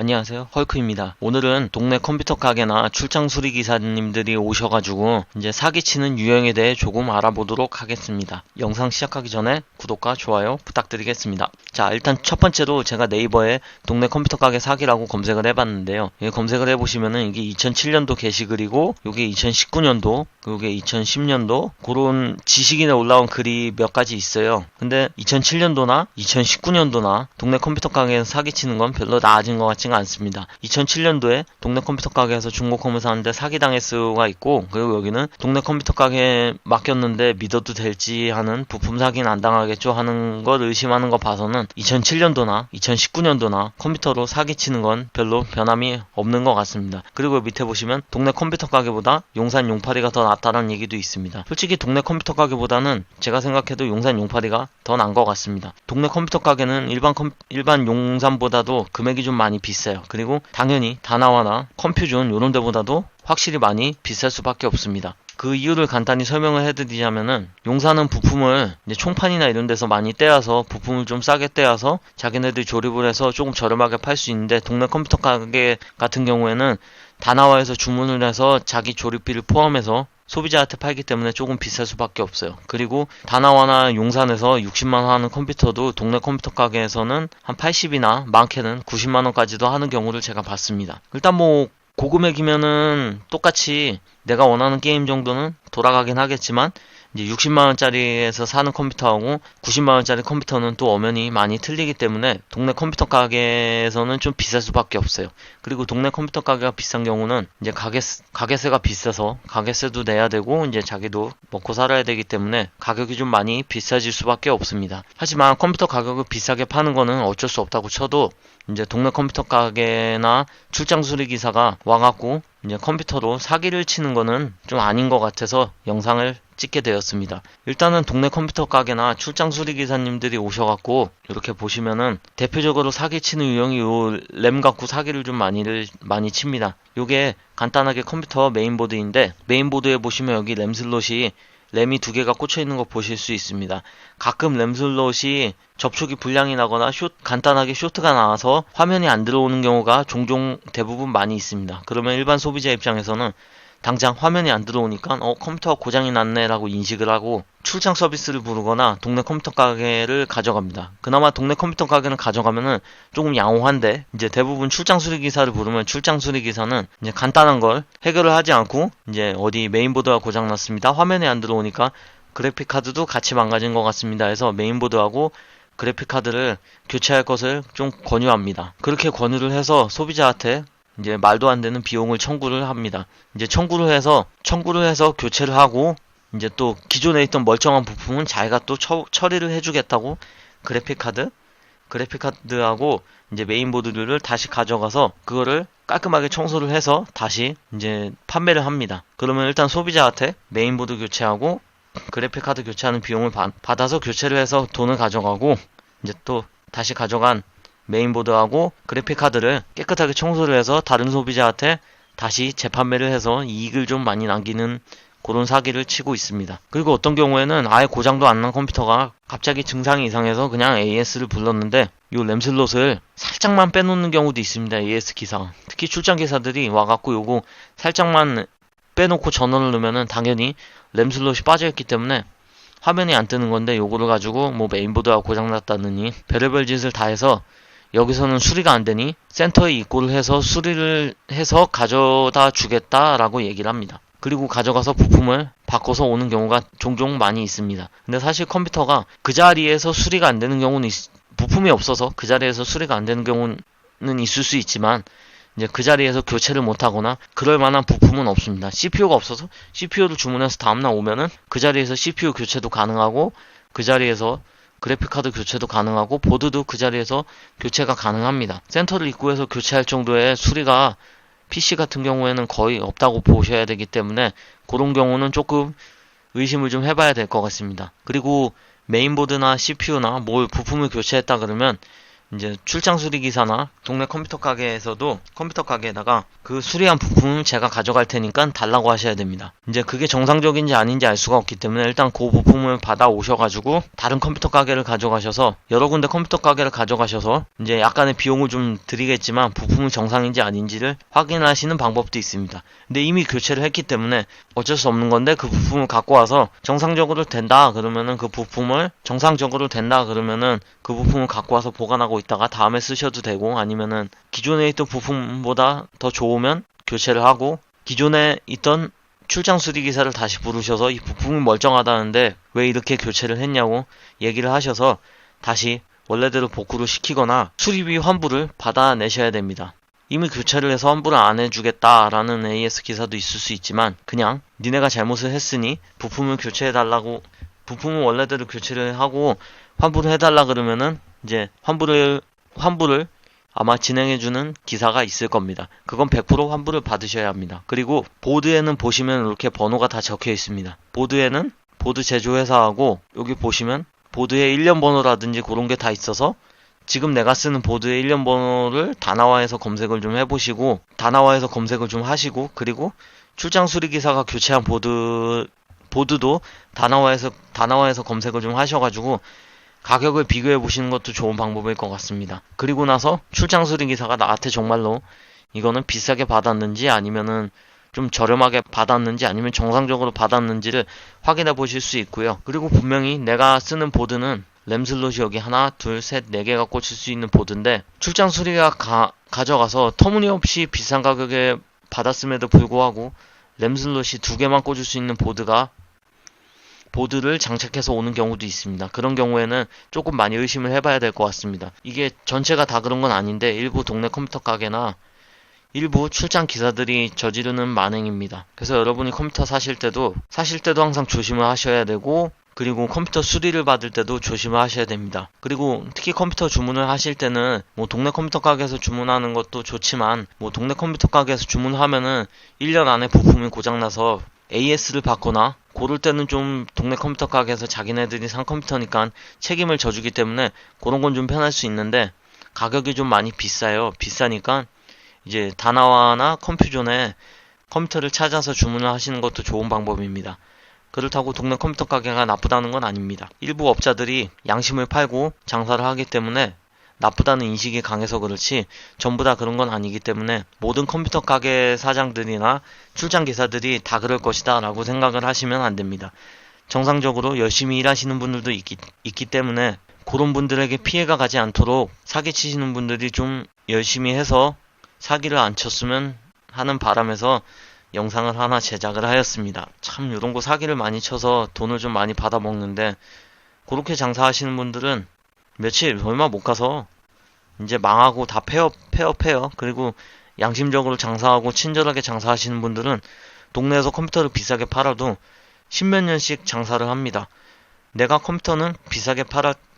안녕하세요, 헐크입니다. 오늘은 동네 컴퓨터 가게나 출장 수리 기사님들이 오셔가지고 이제 사기치는 유형에 대해 조금 알아보도록 하겠습니다. 영상 시작하기 전에 구독과 좋아요 부탁드리겠습니다. 자, 일단 첫 번째로 제가 네이버에 동네 컴퓨터 가게 사기라고 검색을 해봤는데요. 검색을 해보시면은 이게 2007년도 게시글이고 요게 2019년도, 요게 2010년도 그런 지식인에 올라온 글이 몇 가지 있어요. 근데 2007년도나 2019년도나 동네 컴퓨터 가게에서 사기치는 건 별로 나아진 것 같지가 않습니다. 2007년도에 동네 컴퓨터 가게에서 중고컴을 사는데 사기당했수가 있고, 그리고 여기는 동네 컴퓨터 가게에 맡겼는데 믿어도 될지 하는 부품 사기는 안 당하겠죠 하는 걸 의심하는 거 봐서는 2007년도나 2019년도나 컴퓨터로 사기치는 건 별로 변함이 없는 것 같습니다. 그리고 밑에 보시면 동네 컴퓨터 가게보다 용산 용팔이가 더 낫다는 얘기도 있습니다. 솔직히 동네 컴퓨터 가게보다는 제가 생각해도 용산 용팔이가 더 나은 것 같습니다. 동네 컴퓨터 가게는 일반 용산보다도 금액이 좀 많이 비싸요. 그리고 당연히 다나와나 컴퓨존 이런 데보다도 확실히 많이 비쌀 수밖에 없습니다. 그 이유를 간단히 설명을 해드리자면은, 용산은 부품을 이제 총판이나 이런 데서 많이 떼어서 부품을 좀 싸게 떼어서 자기네들이 조립을 해서 조금 저렴하게 팔 수 있는데, 동네 컴퓨터 가게 같은 경우에는 다나와에서 주문을 해서 자기 조립비를 포함해서 소비자한테 팔기 때문에 조금 비쌀 수밖에 없어요. 그리고 다나와나 용산에서 60만원 하는 컴퓨터도 동네 컴퓨터 가게에서는 한 80이나 많게는 90만원까지도 하는 경우를 제가 봤습니다. 일단 뭐 고금액이면은 똑같이 내가 원하는 게임 정도는 돌아가긴 하겠지만, 이제 60만원짜리에서 사는 컴퓨터하고 90만원짜리 컴퓨터는 또 엄연히 많이 틀리기 때문에 동네 컴퓨터 가게에서는 좀 비쌀 수밖에 없어요. 그리고 동네 컴퓨터 가게가 비싼 경우는 이제 가게세가 비싸서 가게세도 내야 되고 이제 자기도 먹고 살아야 되기 때문에 가격이 좀 많이 비싸질 수밖에 없습니다. 하지만 컴퓨터 가격을 비싸게 파는 거는 어쩔 수 없다고 쳐도, 이제 동네 컴퓨터 가게나 출장 수리 기사가 와갖고 이제 컴퓨터로 사기를 치는 거는 좀 아닌 것 같아서 영상을 찍게 되었습니다. 일단은 동네 컴퓨터 가게나 출장 수리 기사님들이 오셔갖고 이렇게 보시면은 대표적으로 사기치는 유형이 요 램 갖고 사기를 좀 많이 칩니다. 요게 간단하게 컴퓨터 메인보드인데, 메인보드에 보시면 여기 램 슬롯이 램이 두 개가 꽂혀 있는 거 보실 수 있습니다. 가끔 램 슬롯이 접촉이 불량이 나거나 간단하게 쇼트가 나와서 화면이 안 들어오는 경우가 종종 대부분 많이 있습니다. 그러면 일반 소비자 입장에서는 당장 화면이 안 들어오니까 컴퓨터가 고장이 났네 라고 인식을 하고 출장 서비스를 부르거나 동네 컴퓨터 가게를 가져갑니다. 그나마 동네 컴퓨터 가게는 가져가면은 조금 양호한데, 이제 대부분 출장 수리기사를 부르면 출장 수리기사는 이제 간단한 걸 해결을 하지 않고 이제 어디 메인보드가 고장 났습니다, 화면이 안 들어오니까 그래픽카드도 같이 망가진 것 같습니다 해서 메인보드하고 그래픽카드를 교체할 것을 좀 권유합니다. 그렇게 권유를 해서 소비자한테 이제 말도 안 되는 비용을 청구를 합니다. 이제 청구를 해서 교체를 하고, 이제 또 기존에 있던 멀쩡한 부품은 자기가 또 처리를 해주겠다고 그래픽카드하고 이제 메인보드를 다시 가져가서 그거를 깔끔하게 청소를 해서 다시 이제 판매를 합니다. 그러면 일단 소비자한테 메인보드 교체하고 그래픽카드 교체하는 비용을 받아서 교체를 해서 돈을 가져가고, 이제 또 다시 가져간 메인보드하고 그래픽카드를 깨끗하게 청소를 해서 다른 소비자한테 다시 재판매를 해서 이익을 좀 많이 남기는 그런 사기를 치고 있습니다. 그리고 어떤 경우에는 아예 고장도 안 난 컴퓨터가 갑자기 증상이 이상해서 그냥 AS를 불렀는데 요 램슬롯을 살짝만 빼놓는 경우도 있습니다. AS 기사가. 특히 출장 기사들이 와갖고 요거 살짝만 빼놓고 전원을 넣으면은 당연히 램슬롯이 빠져있기 때문에 화면이 안 뜨는 건데, 요거를 가지고 뭐 메인보드가 고장났다느니 별의별 짓을 다 해서 여기서는 수리가 안 되니 센터에 입고를 해서 수리를 해서 가져다 주겠다라고 얘기를 합니다. 그리고 가져가서 부품을 바꿔서 오는 경우가 종종 많이 있습니다. 근데 사실 컴퓨터가 그 자리에서 수리가 안 되는 경우는 부품이 없어서 그 자리에서 수리가 안 되는 경우는 있을 수 있지만, 이제 그 자리에서 교체를 못 하거나 그럴 만한 부품은 없습니다. CPU가 없어서 CPU를 주문해서 다음날 오면은 그 자리에서 CPU 교체도 가능하고, 그 자리에서 그래픽카드 교체도 가능하고, 보드도 그 자리에서 교체가 가능합니다. 센터를 입고해서 교체할 정도의 수리가 PC 같은 경우에는 거의 없다고 보셔야 되기 때문에 그런 경우는 조금 의심을 좀 해봐야 될 것 같습니다. 그리고 메인보드나 CPU나 뭘 부품을 교체했다 그러면 이제 출장 수리기사나 동네 컴퓨터 가게에서도 컴퓨터 가게에다가 그 수리한 부품을 제가 가져갈 테니까 달라고 하셔야 됩니다. 이제 그게 정상적인지 아닌지 알 수가 없기 때문에 일단 그 부품을 받아 오셔가지고 다른 컴퓨터 가게를 가져가셔서 여러 군데 컴퓨터 가게를 가져가셔서 이제 약간의 비용을 좀 드리겠지만 부품이 정상인지 아닌지를 확인하시는 방법도 있습니다. 근데 이미 교체를 했기 때문에 어쩔 수 없는 건데 그 부품을 갖고 와서 정상적으로 된다 그러면은 그 부품을 갖고 와서 보관하고 있다가 다음에 쓰셔도 되고, 아니면은 기존에 있던 부품보다 더 좋으면 교체를 하고, 기존에 있던 출장 수리기사를 다시 부르셔서 이 부품이 멀쩡하다는데 왜 이렇게 교체를 했냐고 얘기를 하셔서 다시 원래대로 복구를 시키거나 수리비 환불을 받아내셔야 됩니다. 이미 교체를 해서 환불을 안 해주겠다라는 AS 기사도 있을 수 있지만, 그냥 니네가 잘못을 했으니 부품을 교체해달라고, 부품은 원래대로 교체를 하고 환불을 해달라 그러면은 이제 환불을 아마 진행해주는 기사가 있을 겁니다. 그건 100% 환불을 받으셔야 합니다. 그리고 보드에는 보시면 이렇게 번호가 다 적혀 있습니다. 보드에는 보드 제조회사하고 여기 보시면 보드의 일련 번호라든지 그런 게 다 있어서 지금 내가 쓰는 보드의 일련 번호를 다나와에서 검색을 좀 해보시고, 다나와에서 검색을 좀 하시고, 그리고 출장 수리기사가 교체한 보드도 다나와에서 검색을 좀 하셔가지고 가격을 비교해 보시는 것도 좋은 방법일 것 같습니다. 그리고 나서 출장 수리기사가 나한테 정말로 이거는 비싸게 받았는지 아니면은 좀 저렴하게 받았는지 아니면 정상적으로 받았는지를 확인해 보실 수 있고요. 그리고 분명히 내가 쓰는 보드는 램 슬롯이 여기 하나, 둘, 셋, 네 개가 꽂힐 수 있는 보드인데, 출장 수리가 가져가서 터무니없이 비싼 가격에 받았음에도 불구하고 램 슬롯이 두 개만 꽂을 수 있는 보드를 장착해서 오는 경우도 있습니다. 그런 경우에는 조금 많이 의심을 해봐야 될 것 같습니다. 이게 전체가 다 그런 건 아닌데 일부 동네 컴퓨터 가게나 일부 출장 기사들이 저지르는 만행입니다. 그래서 여러분이 컴퓨터 사실 때도 항상 조심을 하셔야 되고, 그리고 컴퓨터 수리를 받을 때도 조심을 하셔야 됩니다. 그리고 특히 컴퓨터 주문을 하실 때는 뭐 동네 컴퓨터 가게에서 주문하는 것도 좋지만, 뭐 동네 컴퓨터 가게에서 주문하면은 1년 안에 부품이 고장나서 AS를 받거나 고를 때는 좀 동네 컴퓨터 가게에서 자기네들이 산 컴퓨터니까 책임을 져주기 때문에 그런 건 좀 편할 수 있는데, 가격이 좀 많이 비싸요. 비싸니까 이제 다나와나 컴퓨존에 컴퓨터를 찾아서 주문을 하시는 것도 좋은 방법입니다. 그렇다고 동네 컴퓨터 가게가 나쁘다는 건 아닙니다. 일부 업자들이 양심을 팔고 장사를 하기 때문에 나쁘다는 인식이 강해서 그렇지 전부 다 그런 건 아니기 때문에 모든 컴퓨터 가게 사장들이나 출장 기사들이 다 그럴 것이다 라고 생각을 하시면 안 됩니다. 정상적으로 열심히 일하시는 분들도 있기 때문에 그런 분들에게 피해가 가지 않도록 사기치시는 분들이 좀 열심히 해서 사기를 안 쳤으면 하는 바람에서 영상을 하나 제작을 하였습니다. 참 이런 거 사기를 많이 쳐서 돈을 좀 많이 받아먹는데, 그렇게 장사하시는 분들은 며칠 얼마 못 가서 이제 망하고 다 폐업해요. 그리고 양심적으로 장사하고 친절하게 장사하시는 분들은 동네에서 컴퓨터를 비싸게 팔아도 십몇 년씩 장사를 합니다. 내가 컴퓨터는 비싸게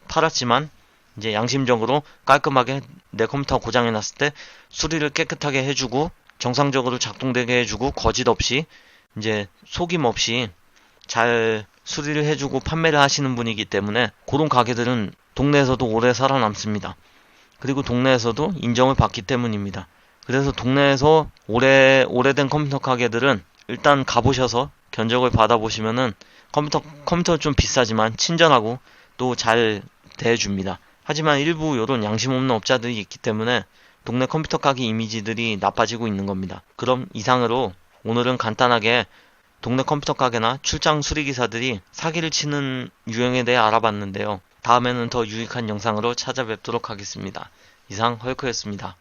팔았지만 이제 양심적으로 깔끔하게 내 컴퓨터 고장이 났을 때 수리를 깨끗하게 해주고 정상적으로 작동되게 해주고 거짓 없이 이제 속임 없이 잘 수리를 해주고 판매를 하시는 분이기 때문에 그런 가게들은 동네에서도 오래 살아남습니다. 그리고 동네에서도 인정을 받기 때문입니다. 그래서 동네에서 오래된 컴퓨터 가게들은 일단 가보셔서 견적을 받아보시면은 컴퓨터 좀 비싸지만 친절하고 또 잘 대해줍니다. 하지만 일부 이런 양심 없는 업자들이 있기 때문에 동네 컴퓨터 가게 이미지들이 나빠지고 있는 겁니다. 그럼 이상으로 오늘은 간단하게 동네 컴퓨터 가게나 출장 수리기사들이 사기를 치는 유형에 대해 알아봤는데요. 다음에는 더 유익한 영상으로 찾아뵙도록 하겠습니다. 이상 헐크였습니다.